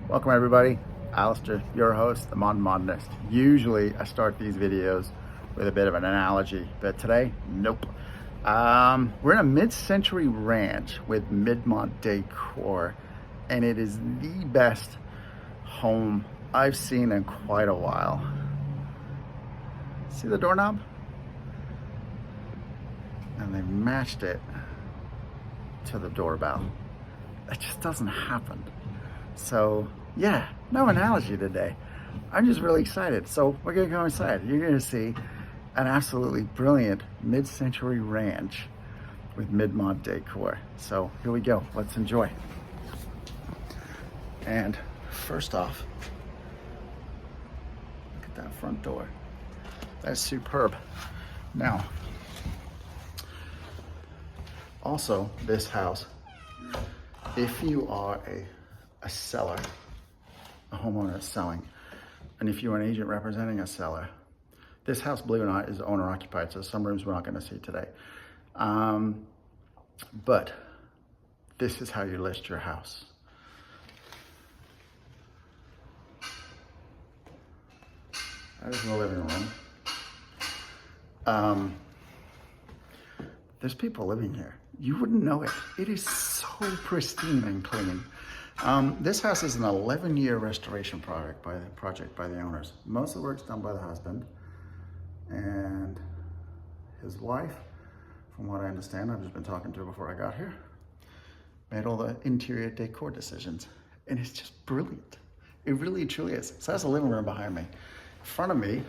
Welcome everybody, Alister, your host, the Modern Modernist. Usually I start these videos with a bit of an analogy, but today, nope. We're in a mid-century ranch with mid-mod decor, and it is the best home I've seen in quite a while. See the doorknob? And they matched it to the doorbell. It just doesn't happen. So yeah, no analogy today. I'm just really excited. So we're gonna go inside. You're gonna see an absolutely brilliant mid-century ranch with mid-mod decor. So here we go, let's enjoy. And first off, look at that front door. That's superb. Now, also this house, if you are a seller, a homeowner is selling, and if you're an agent representing a seller, this house, believe it or not, is owner occupied, so some rooms we're not going to see today. But this is how you list your house. That is the living room. There's people living here. You wouldn't know it. It is so pristine and clean. This house is an 11-year restoration project by the owners. Most of the work's done by the husband and his wife, from what I understand, I've just been talking to her before I got here, made all the interior decor decisions. And it's just brilliant. It really truly is. So that's the living room behind me. In front of me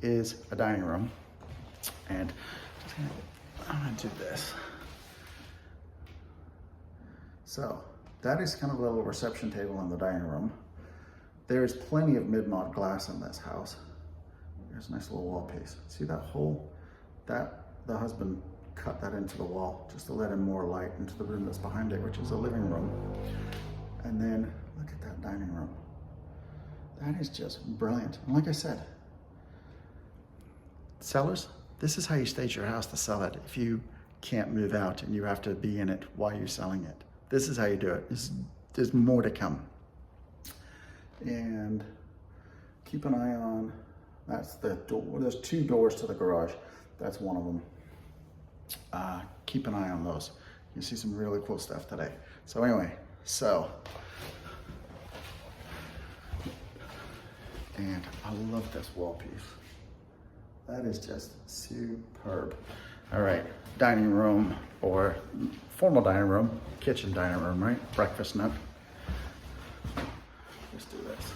is a dining room. And I'm gonna do this. So that is kind of a little reception table in the dining room. There is plenty of mid-mod glass in this house. There's a nice little wall piece. See that hole? That the husband cut that into the wall just to let in more light into the room that's behind it, which is a living room. And then look at that dining room. That is just brilliant. And like I said, sellers, this is how you stage your house to sell it if you can't move out and you have to be in it while you're selling it. This is how you do it. There's more to come. And keep an eye on, that's the door. There's two doors to the garage. That's one of them. Keep an eye on those. You see some really cool stuff today. So anyway, and I love this wall piece. That is just superb. All right, dining room, or formal dining room, kitchen dining room, right? Breakfast nook. Let's do this.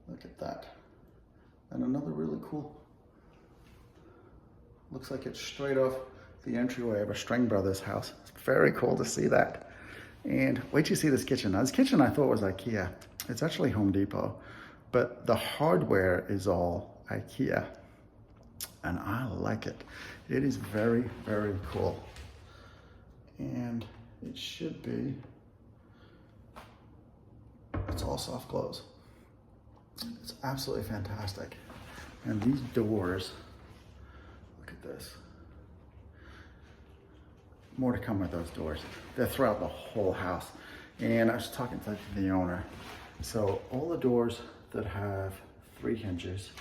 Look at that. And another really cool, looks like it's straight off the entryway of a String Brothers house. It's very cool to see that. And wait till you see this kitchen. Now this kitchen I thought was IKEA. It's actually Home Depot, but the hardware is all IKEA. And I like it. It is very, very cool. And it should be, it's all soft close. It's absolutely fantastic. And these doors, look at this. More to come with those doors. They're throughout the whole house. And I was talking to the owner. So all the doors that have 3 hinges,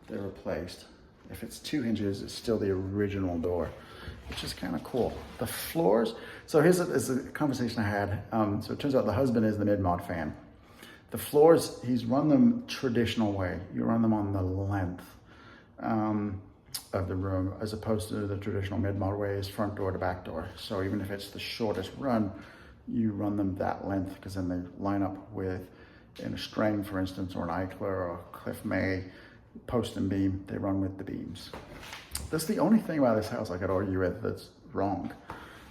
they're replaced. If it's 2 hinges, it's still the original door, which is kind of cool. The floors, so here's a conversation I had. So it turns out the husband is the mid-mod fan. The floors, he's run them traditional way. You run them on the length of the room, as opposed to the traditional mid-mod way is front door to back door. So even if it's the shortest run, you run them that length, because then they line up with, in a string, for instance, or an Eichler or a Cliff May, post and beam, they run with the beams. That's the only thing about this house I could argue with that's wrong.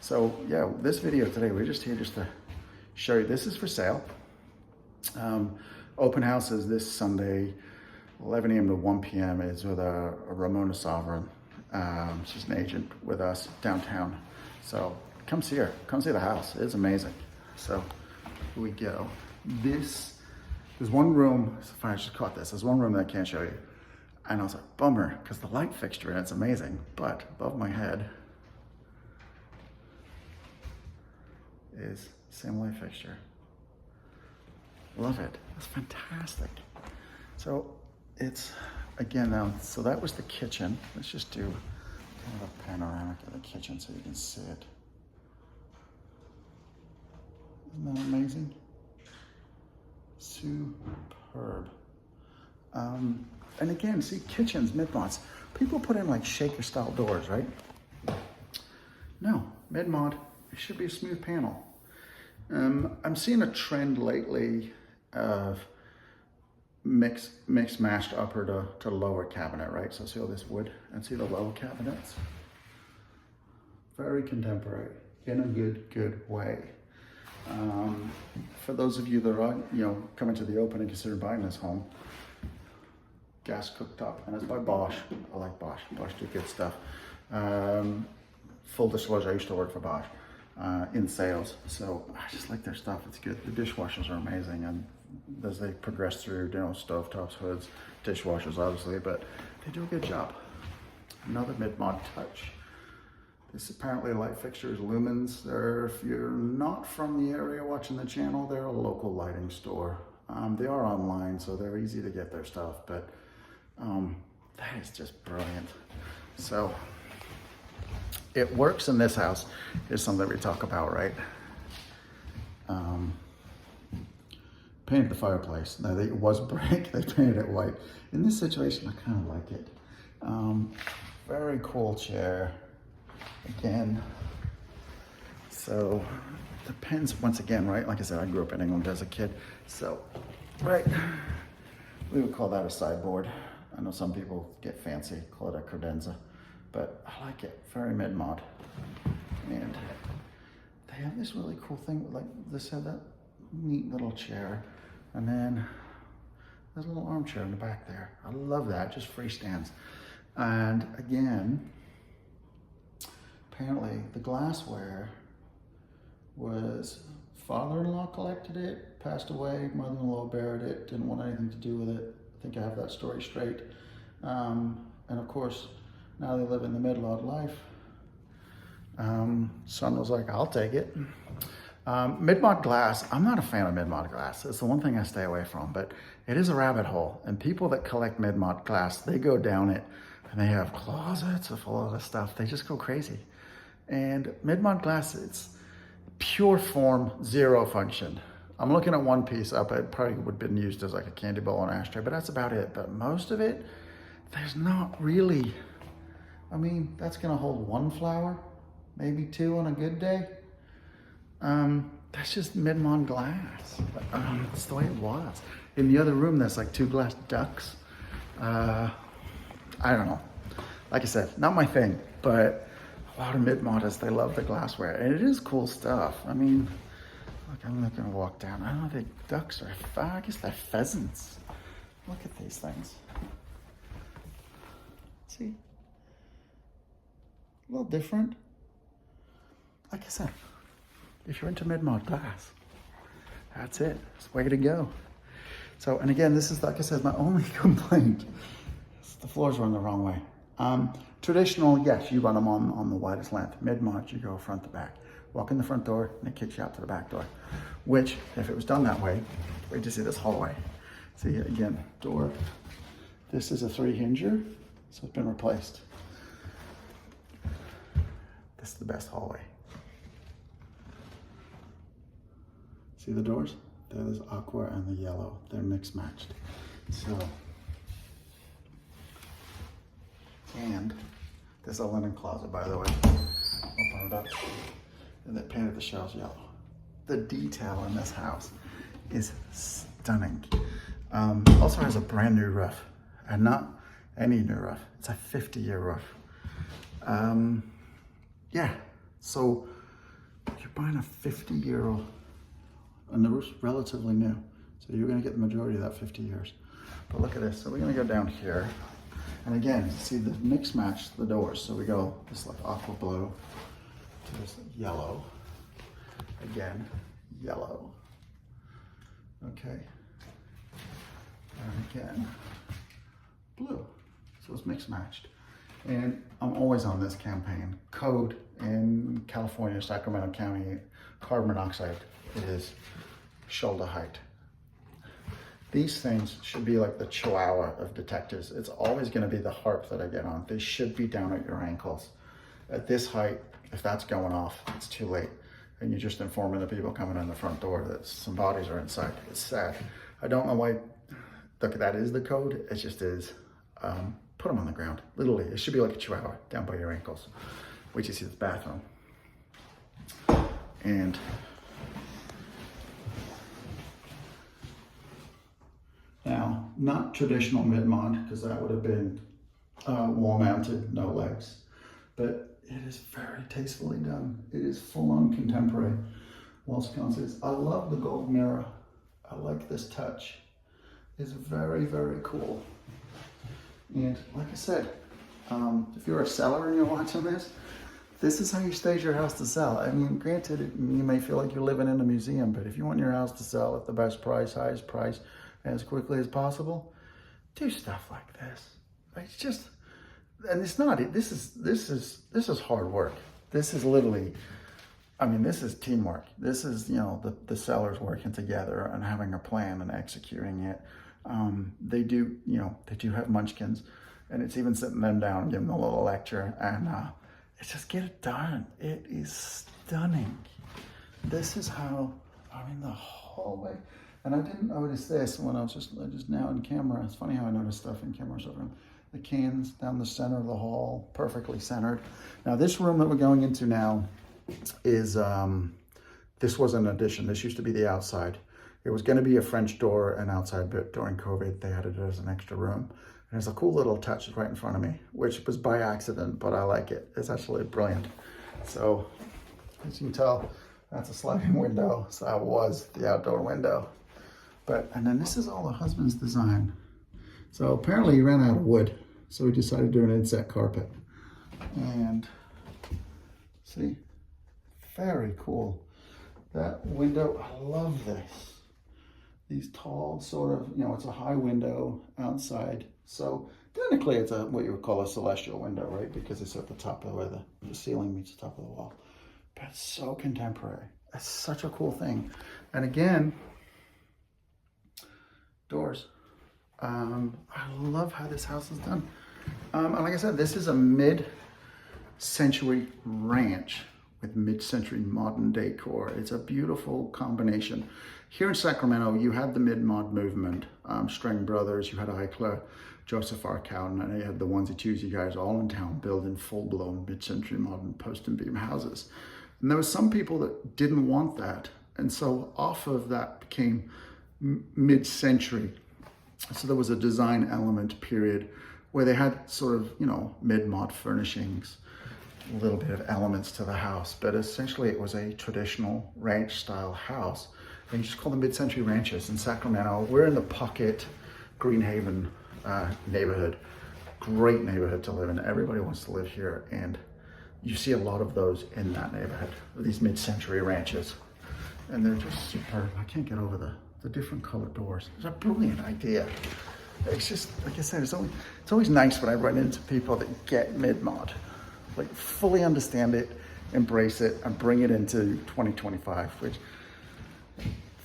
So yeah, this video today, we're just here just to show you, this is for sale. Open house is this Sunday, 11 a.m. to 1 p.m. is with a Ramona Sovereign. She's an agent with us downtown. So come see her, come see the house. It's amazing. So here we go. There's one room, I just caught this, there's one room that I can't show you. And I was like, bummer, because the light fixture in it's amazing. But above my head is same light fixture. Love it. It's fantastic. So it's, again, now, so that was the kitchen. Let's just do kind of a panoramic of the kitchen so you can see it. Isn't that amazing? Superb. And again, see, kitchens, mid-mods. People put in like shaker style doors, right? No, mid-mod, it should be a smooth panel. I'm seeing a trend lately of mix matched upper to lower cabinet, right? So see all this wood and see the lower cabinets? Very contemporary in a good way. For those of you that are, coming to the open and consider buying this home, gas cooktop, and it's by Bosch. I like Bosch. Bosch do good stuff. Full disclosure, I used to work for Bosch in sales, so I just like their stuff. It's good. The dishwashers are amazing, and as they progress through, stovetops, hoods, dishwashers, obviously, but they do a good job. Another mid-mod touch. This apparently light fixtures, lumens. If you're not from the area watching the channel, they're a local lighting store. They are online, so they're easy to get their stuff, but that is just brilliant. So it works in this house is something we talk about, right? Painted the fireplace. Now, it was brick, they painted it white. In this situation, I kind of like it. Very cool chair. Again, so depends, once again, right? Like I said, I grew up in England as a kid. So, right, we would call that a sideboard. I know some people get fancy, call it a credenza, but I like it, very mid-mod. And they have this really cool thing, like this had that neat little chair, and then there's a little armchair in the back there. I love that, just freestands. And again, apparently the glassware was father-in-law collected it, passed away, mother-in-law buried it, didn't want anything to do with it. I think I have that story straight. And of course, now they live in the mid-lot life. Son was like, I'll take it. Mid-mod glass, I'm not a fan of mid-mod glass. It's the one thing I stay away from, but it is a rabbit hole. And people that collect mid-mod glass, they go down it and they have closets of all of this stuff. They just go crazy. And mid-mod glass, it's pure form, zero function. I'm looking at one piece up. It probably would have been used as like a candy bowl and ashtray, but that's about it. But most of it, there's not really, I mean, that's gonna hold one flower, maybe two on a good day. That's just mid-mod glass. That's the way it was. In the other room, there's like two glass ducks. I don't know. Like I said, not my thing, but a lot of mid-modders, they love the glassware, and it is cool stuff. I mean, look, I'm not gonna walk down. I don't know if they're ducks or, I guess they're pheasants. Look at these things. See? A little different. Like I said, if you're into mid-mod glass, that's it. It's the way to go. So, and again, this is, like I said, my only complaint. The floors run the wrong way. Traditional, yes, you run them on the widest length. Mid-mod, you go front to back. Walk in the front door, and it kicks you out to the back door. Which, if it was done that way, wait to see this hallway. See, again, door. This is a 3-hinger, so it's been replaced. This is the best hallway. See the doors? There's aqua and the yellow. They're mixed matched. So, and there's a linen closet, by the way. Open it up. And they painted the shelves yellow. The detail in this house is stunning. Also has a brand new roof, and not any new roof. It's a 50-year roof. Yeah, so you're buying a 50-year-old, and the roof's relatively new. So you're gonna get the majority of that 50 years. But look at this, so we're gonna go down here. And again, see the mix match the doors. So we go this like aqua blue to this yellow. Again, yellow. Okay. And again, blue. So it's mix matched. And I'm always on this campaign. Code in California, Sacramento County, carbon monoxide is shoulder height. These things should be like the chihuahua of detectives. It's always gonna be the harp that I get on. They should be down at your ankles. At this height, if that's going off, it's too late. And you're just informing the people coming in the front door that some bodies are inside. It's sad. I don't know why, look, that is the code. It just is. Put them on the ground. Literally, it should be like a chihuahua down by your ankles. Wait till you see this bathroom. And now, not traditional mid-mod, because that would have been wall-mounted, no legs. But it is very tastefully done. It is full-on contemporary wall sconces. I love the gold mirror. I like this touch. It's very, very cool. And like I said, if you're a seller and you're watching this, this is how you stage your house to sell. I mean, granted, you may feel like you're living in a museum, but if you want your house to sell at the best price, highest price, as quickly as possible, do stuff like this. It's just, and it's not, this is hard work. This is literally, I mean, this is teamwork. This is, you know, the sellers working together and having a plan and executing it. They do, you know, they do have munchkins, and it's even sitting them down and giving them a little lecture, and it's just get it done. It is stunning. This is how, I mean, the whole way. And I didn't notice this when I was just now in camera. It's funny how I notice stuff in cameras over the cans down the center of the hall, perfectly centered. Now this room that we're going into now is, this was an addition. This used to be the outside. It was going to be a French door and outside, but during COVID, they added it as an extra room. And there's a cool little touch right in front of me, which was by accident, but I like it. It's actually brilliant. So as you can tell, that's a sliding window. So that was the outdoor window. But, and then this is all the husband's design. So apparently he ran out of wood. So we decided to do an inset carpet. And see, very cool. That window, I love this. These tall sort of, you know, it's a high window outside. So technically it's a, what you would call a celestial window, right? Because it's at the top of where the ceiling meets the top of the wall. But it's so contemporary. It's such a cool thing. And again, doors. I love how this house is done. And like I said, this is a mid-century ranch with mid-century modern decor. It's a beautiful combination. Here in Sacramento, you had the mid-mod movement, String Brothers, you had Eichler, Joseph R. Cowden, and you had the Onesie Twosie guys all in town building full-blown mid-century modern post and beam houses. And there were some people that didn't want that. And so off of that became mid-century. So there was a design element period where they had sort of, you know, mid-mod furnishings, a little bit of elements to the house, but essentially it was a traditional ranch style house. And you just call them mid-century ranches in Sacramento. We're in the Pocket Greenhaven neighborhood. Great neighborhood to live in. Everybody wants to live here. And you see a lot of those in that neighborhood, these mid-century ranches. And they're just superb. I can't get over the different colored doors. It's a brilliant idea. It's just, like I said, it's always nice when I run into people that get mid-mod, like fully understand it, embrace it, and bring it into 2025, which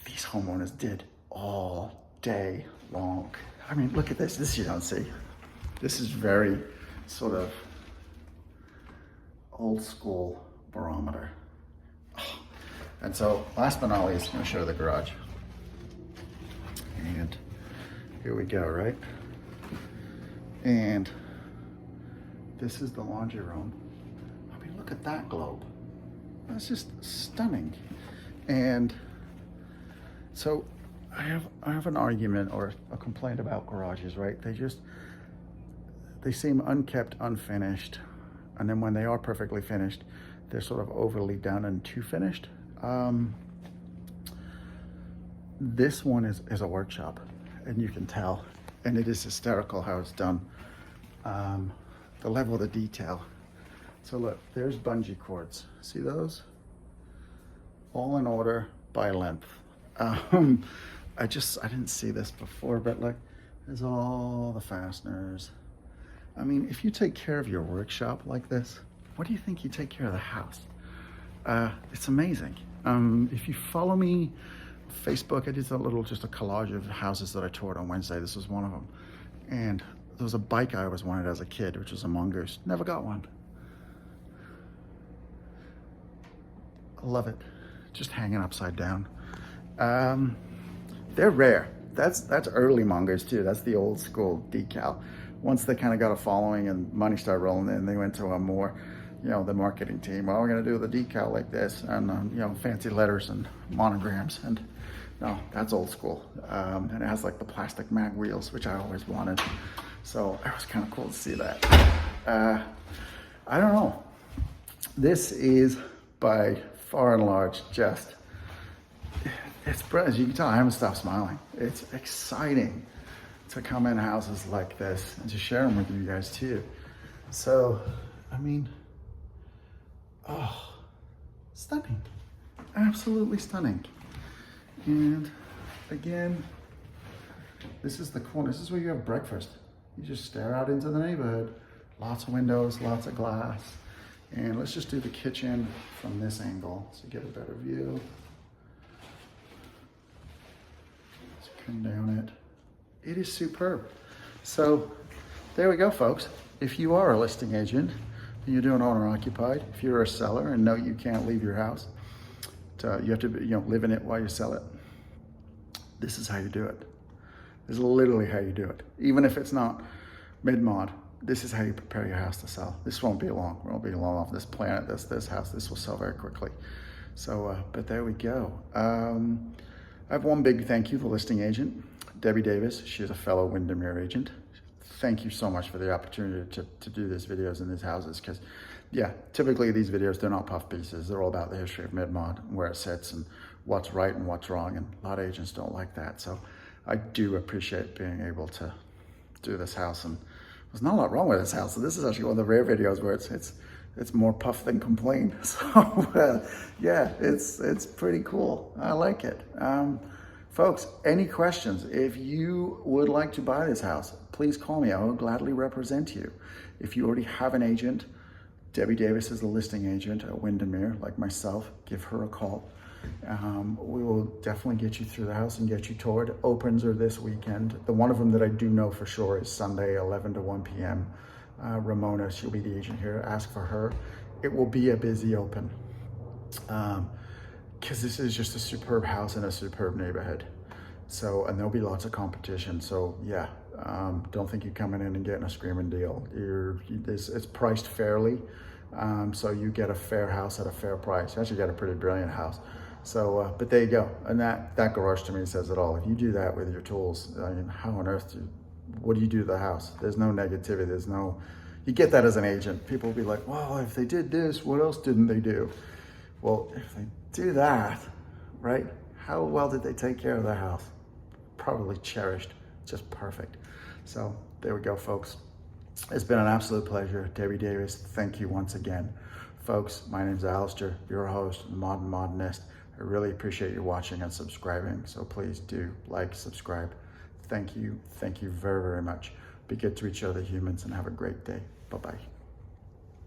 these homeowners did all day long. I mean, look at this. This you don't see. This is very sort of old school barometer. Oh. And so last but not least, I'm going to show the garage. And here we go, right? And this is the laundry room. I mean, look at that globe. That's just stunning. And so I have an argument or a complaint about garages, right? They seem unkept, unfinished. And then when they are perfectly finished, they're sort of overly done and too finished. This one is a workshop, and you can tell, and it is hysterical how it's done. The level of the detail. So look, there's bungee cords. See those? All in order by length. I didn't see this before, but look, there's all the fasteners. I mean, if you take care of your workshop like this, what do you think you take care of the house? It's amazing. If you follow me Facebook. I did just a collage of houses that I toured on Wednesday. This was one of them. And there was a bike I always wanted as a kid, which was a mongoose. Never got one. I love it. Just hanging upside down. They're rare. That's early mongoose too. That's the old school decal. Once they kind of got a following and money started rolling in, they went to a more, the marketing team. Well, we're going to do the decal like this, and fancy letters and monograms. And no, that's old school. And it has like the plastic mag wheels, which I always wanted. So it was kind of cool to see that. I don't know. This is by far and large just, it's brilliant. As you can tell, I haven't stopped smiling. It's exciting to come in houses like this and to share them with you guys too. So, I mean, oh, stunning. Absolutely stunning. And again, this is the corner. This is where you have breakfast. You just stare out into the neighborhood. Lots of windows, lots of glass. And let's just do the kitchen from this angle so you get a better view. Let's come down it. It is superb. So there we go, folks. If you are a listing agent and you're doing owner occupied, if you're a seller and know you can't leave your house, you have to live in it while you sell it, this is how you do it. This is literally how you do it. Even if it's not mid-mod, this is how you prepare your house to sell. This won't be long. We won't be long off this planet, this house. This will sell very quickly. So, but there we go. I have one big thank you for listing agent, Debbie Davis. She's a fellow Windermere agent. Thank you so much for the opportunity to do these videos in these houses, because yeah, typically these videos, they're not puff pieces. They're all about the history of mid-mod, where it sits and what's right and what's wrong. And a lot of agents don't like that. So I do appreciate being able to do this house, and there's not a lot wrong with this house. So this is actually one of the rare videos where it's more puff than complain. So yeah, it's pretty cool. I like it. Folks, any questions? If you would like to buy this house, please call me. I will gladly represent you. If you already have an agent, Debbie Davis is the listing agent at Windermere, like myself. Give her a call. We will definitely get you through the house and get you toured. Opens are this weekend. The one of them that I do know for sure is Sunday, 11 to 1 p.m. Ramona, she'll be the agent here. Ask for her. It will be a busy open because this is just a superb house in a superb neighborhood. So, and there'll be lots of competition. So yeah, don't think you're coming in and getting a screaming deal. It's priced fairly. So you get a fair house at a fair price. You actually get a pretty brilliant house. So, but there you go. And that garage to me says it all. If you do that with your tools, I mean, how on earth what do you do to the house? There's no negativity. You get that as an agent. People will be like, well, if they did this, what else didn't they do? Well, if they do that, right? How well did they take care of the house? Probably cherished, just perfect. So there we go, folks. It's been an absolute pleasure. Debbie Davis, thank you once again. Folks, my name's Alister, your host, Modern Modernist. I really appreciate you watching and subscribing. So please do like, subscribe. Thank you very, very much. Be good to each other, humans, and have a great day. Bye-bye.